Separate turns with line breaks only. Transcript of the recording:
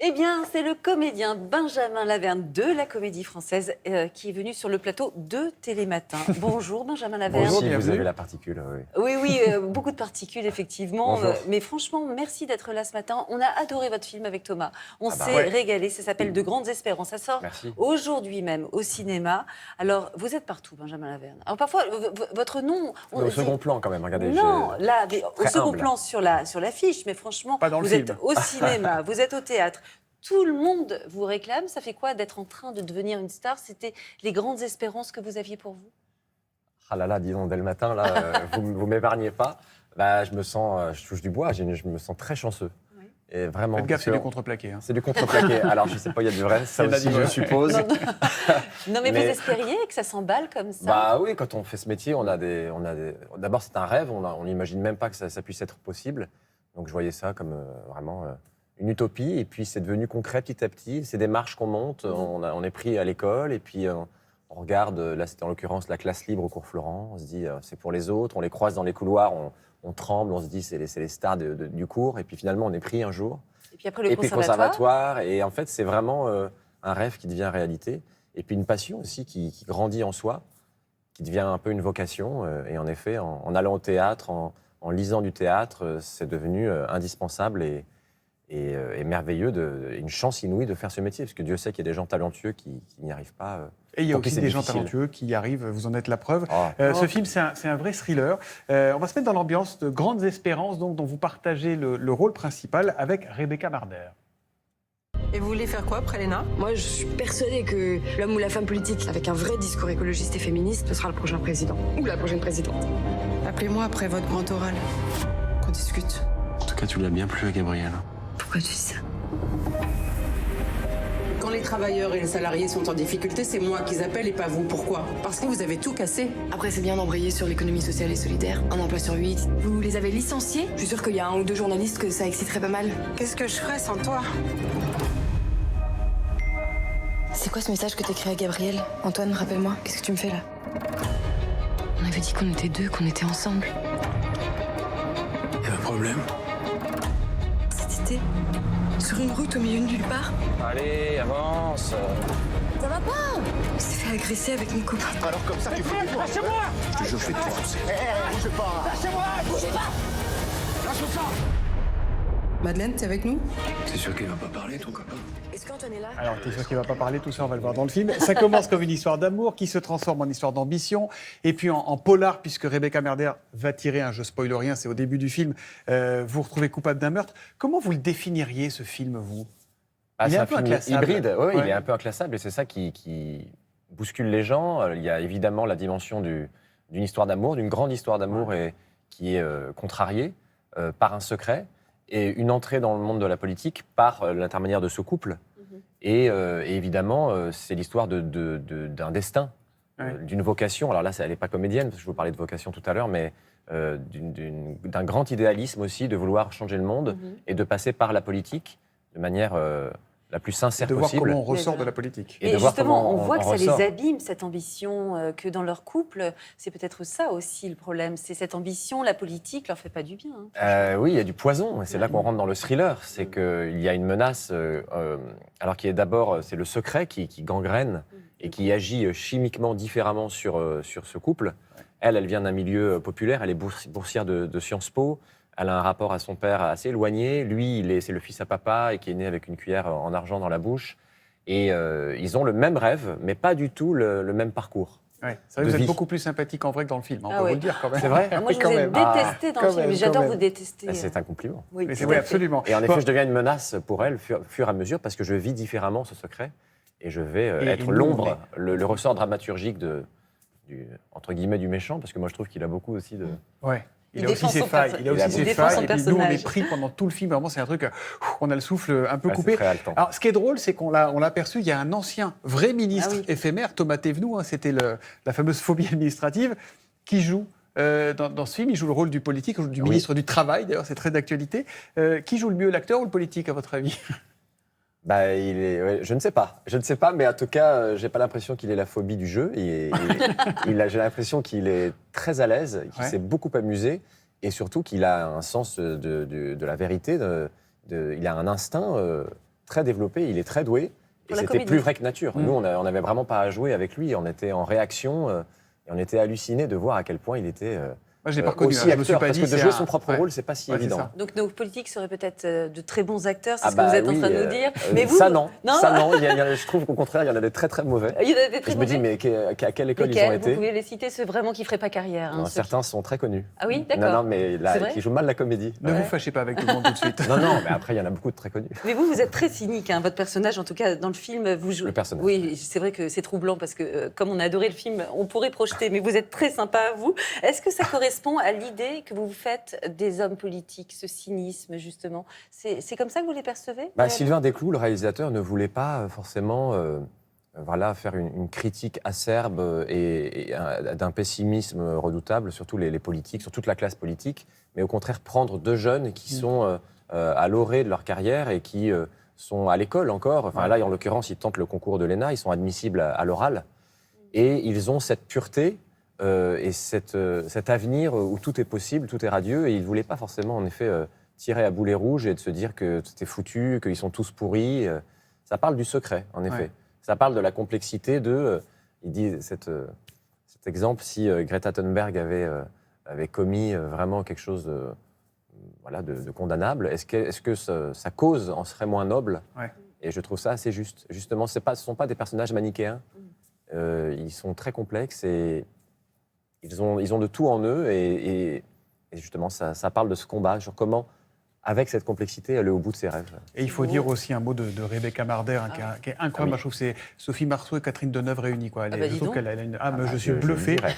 Eh bien, c'est le comédien Benjamin Laverne de la Comédie Française qui est venu sur le plateau de Télématin. Bonjour Benjamin Laverne.
Bonjour,
Si vous
bienvenue.
avez la particule, oui.
Oui, beaucoup de particules, effectivement.
Bonjour.
Mais franchement, merci d'être là ce matin. On a adoré votre film avec Thomas. On s'est
ouais.
régalé. Ça s'appelle De Grandes Espérances. Ça sort
Merci.
aujourd'hui même au cinéma. Alors, vous êtes partout, Benjamin Laverne. Alors, parfois, votre nom...
Au second plan, quand même, regardez.
Non, là, au
Très
second
humble.
plan sur l'affiche, mais franchement,
Pas dans le
vous êtes
film.
au cinéma, vous êtes au théâtre. Tout le monde vous réclame. Ça fait quoi d'être en train de devenir une star? C'était les grandes espérances que vous aviez pour vous?
Ah là là, disons, dès le matin, là, vous m'épargnez pas. Bah, je me sens, je touche du bois, je me sens très chanceux.
Oui.
Et vraiment.
Faites gaffe,
parce
c'est
que
du contreplaqué. Hein.
C'est du contreplaqué. Alors, je sais pas, il y a du vrai, ça
Il y en a
aussi,
du
je
vrai.
suppose.
Non, mais vous
Mais-
espériez que ça s'emballe comme ça?
Bah oui, quand on fait ce métier, D'abord, c'est un rêve, on n'imagine même pas que ça puisse être possible. Donc, je voyais ça comme vraiment une utopie. Et puis, c'est devenu concret petit à petit. C'est des marches qu'on monte. On est pris à l'école. Et puis, on regarde, là, c'était en l'occurrence la classe libre au cours Florent. On se dit, c'est pour les autres. On les croise dans les couloirs. On tremble. On se dit, c'est les stars du cours. Et puis, finalement, on est pris un jour.
Et puis après, le
Et puis,
conservatoire.
conservatoire. Et en fait, c'est vraiment un rêve qui devient réalité. Et puis, une passion aussi qui grandit en soi, qui devient un peu une vocation. Et en effet, en allant au théâtre, en lisant du théâtre, c'est devenu indispensable et merveilleux, une chance inouïe de faire ce métier, parce que Dieu sait qu'il y a des gens talentueux qui n'y arrivent pas.
Et il y a
Pour qui
aussi
c'est
des gens
difficile.
talentueux qui y arrivent, vous en êtes la preuve.
Oh.
Ce film, c'est un vrai thriller. On va se mettre dans l'ambiance de Grandes Espérances, donc, dont vous partagez le rôle principal avec Rebecca Marder.
Et vous voulez faire quoi après l'ENA?
Moi, je suis persuadée que l'homme ou la femme politique avec un vrai discours écologiste et féministe, ce sera le prochain président. Ou la prochaine présidente.
Appelez-moi après votre grand oral. Qu'on discute.
En tout cas, tu l'as bien plu à Gabriel.
Pourquoi tu dis ça?
Quand les travailleurs et les salariés sont en difficulté, c'est moi qu'ils appellent et pas vous. Pourquoi? Parce que vous avez tout cassé.
Après, c'est bien d'embrayer sur l'économie sociale et solidaire. Un emploi sur 8. Vous les avez licenciés? Je suis sûre qu'il y a un ou deux journalistes que ça exciterait pas mal.
Qu'est-ce que je ferais sans toi?
C'est quoi ce message que t'écris à Gabriel? Antoine, rappelle-moi, qu'est-ce que tu me fais là? On avait dit qu'on était deux, qu'on était ensemble.
Y a un problème?
Cet été, sur une route au milieu de nulle part,
Allez, avance.
ça va pas? On s'est fait agresser avec mon copain.
Je te jure, je vais te défoncer.
Madeleine, t'es avec nous?
C'est sûr qu'il va pas parler, ton copain?
Est-ce qu'Antoine est là?
Alors, t'es sûr qu'il ne va pas parler, tout ça, on va le voir dans le film. Ça commence comme une histoire d'amour qui se transforme en histoire d'ambition, et puis en polar, puisque Rebecca Marder va tirer, je spoil rien, c'est au début du film, vous retrouvez coupable d'un meurtre. Comment vous le définiriez, ce film, vous? Il est
C'est
un
un
peu
film
inclassable.
hybride. Oui,
Ouais.
il est un peu inclassable, et c'est ça qui bouscule les gens. Il y a évidemment la dimension d'une histoire d'amour, d'une grande histoire d'amour, et qui est contrariée par un secret, et une entrée dans le monde de la politique par l'intermédiaire de ce couple. Et évidemment, c'est l'histoire d'un destin,
Ouais.
d'une vocation. Alors là, elle n'est pas comédienne, parce que je vous parlais de vocation tout à l'heure, mais d'un grand idéalisme aussi, de vouloir changer le monde et de passer par la politique de manière la plus sincère
De voir
possible.
comment on ressort
voilà.
de la politique.
Et
Et
de voir
justement,
comment
on voit que ça
ressort.
les abîme, cette ambition, que dans leur couple, c'est peut-être ça aussi le problème. C'est cette ambition, la politique leur fait pas du bien. Hein.
Oui, il y a du poison, et c'est là qu'on rentre dans le thriller. C'est qu'il y a une menace, alors qui est d'abord, c'est le secret qui gangrène et qui agit chimiquement différemment sur ce couple. Elle vient d'un milieu populaire, elle est boursière de Sciences Po, elle a un rapport à son père assez éloigné. Lui, c'est le fils à papa et qui est né avec une cuillère en argent dans la bouche. Et ils ont le même rêve, mais pas du tout le même parcours.
Ouais. C'est vrai que
De
vous êtes
vie.
beaucoup plus sympathique en vrai que dans le film, on
Ah
peut
ouais.
vous le dire quand même.
C'est vrai
Ah, moi, je
Quand
vous ai
même.
détesté dans le
quand
film,
même,
mais j'adore
quand
vous
même.
détester.
C'est un compliment.
Oui,
Mais
tout
oui,
à fait.
absolument.
Et en effet,
Bon,
je deviens une menace pour elle, fur et à mesure, parce que je vis différemment ce secret. Et je vais
Et
être
nous,
l'ombre, le ressort dramaturgique entre guillemets, du méchant, parce que moi, je trouve qu'il a beaucoup aussi de...
Ouais.
Il
Il a aussi
défend
ses
son
failles.
perso-
Il a aussi
il
ses
défend son
failles. Et puis nous, on est
personnage.
pris pendant tout le film. Vraiment, c'est un truc. On a le souffle un peu
Ouais, c'est
coupé.
très haletant.
Alors, ce qui est drôle, c'est qu'on l'a aperçu. Il y a un ancien, vrai ministre
Ah oui.
éphémère, Thomas Thévenoud. C'était la fameuse phobie administrative, qui joue. Dans ce film, il joue le rôle du politique, du
Oui.
ministre du Travail, d'ailleurs, c'est très d'actualité. Qui joue le mieux, l'acteur ou le politique, à votre avis?
Je ne sais pas. Je ne sais pas, mais en tout cas, j'ai pas l'impression qu'il ait la phobie du jeu. J'ai l'impression qu'il est très à l'aise, qu'il
Ouais.
s'est beaucoup amusé, et surtout qu'il a un sens de la vérité. Il a un instinct très développé, il est très doué. Et
Pour la
c'était
comédie.
plus vrai que nature.
Mm.
Nous, on n'avait vraiment pas à jouer avec lui. On était en réaction et on était hallucinés de voir à quel point il était
Moi, je l'ai pas reconnu.
aussi
hein, je me suis
acteur.
pas
Parce
dit,
que de
c'est
jouer
un-
son propre
ouais.
rôle, c'est pas si
Ouais, c'est
évident.
ça.
Donc nos politiques seraient peut-être de très bons acteurs, c'est
Ah
ce que vous
bah
êtes en
oui,
train de nous dire.
Mais
vous,
ça non,
non
ça non. Je trouve qu'au contraire, il y en a des très très mauvais.
Il y en a des
Et
très
je me dis,
mauvais.
mais à quelle école ils ont
Lesquels
été?
Vous pouvez les citer, ceux vraiment qui feraient pas carrière.
Non,
ceux
certains sont très connus.
Ah oui,
Non,
d'accord.
non, mais
C'est vrai
qui jouent mal la comédie.
Ne
Ouais.
vous fâchez pas avec tout le monde tout de suite.
Non, non, mais après, il y en a beaucoup de très connus.
Mais vous êtes très cynique, hein, votre personnage, en tout cas dans le film, vous jouez.
Le personnage.
Oui, c'est vrai que c'est troublant parce que comme on a adoré le film, on pourrait projeter, mais vous êtes très sympa à vous. Est-ce que ça correspond à l'idée que vous vous faites des hommes politiques, ce cynisme justement? C'est comme ça que vous les percevez?
Sylvain Desclous, le réalisateur, ne voulait pas forcément voilà, faire une critique acerbe et d'un pessimisme redoutable sur tous les politiques, sur toute la classe politique, mais au contraire prendre deux jeunes qui sont à l'orée de leur carrière et qui sont à l'école encore. Enfin, là, en l'occurrence, ils tentent le concours de l'ENA, ils sont admissibles à l'oral. Et ils ont cette pureté et cet avenir où tout est possible, tout est radieux. Et ils ne voulaient pas forcément, en effet, tirer à boulet rouge et de se dire que c'était foutu, qu'ils sont tous pourris. Ça parle du secret, en effet.
Ouais.
Ça parle de la complexité de... il dit cet exemple, si Greta Thunberg avait commis vraiment quelque chose de condamnable, est-ce que sa cause en serait moins noble?
Ouais.
Et je trouve ça assez juste. Justement, ce ne sont pas des personnages manichéens. Ils sont très complexes et ils ont de tout en eux. Et justement, ça parle de ce combat sur comment, avec cette complexité, aller au bout de ses rêves.
Et il faut dire aussi un mot de Rebecca Marder, hein, qui est incroyable.
Ah oui.
Moi, je trouve que c'est Sophie Marceau et Catherine Deneuve réunies. Quoi.
Ah bah,
Je
dis
trouve
donc.
qu'elle a une... Ah, mais je suis
je le
bluffé.
dirais.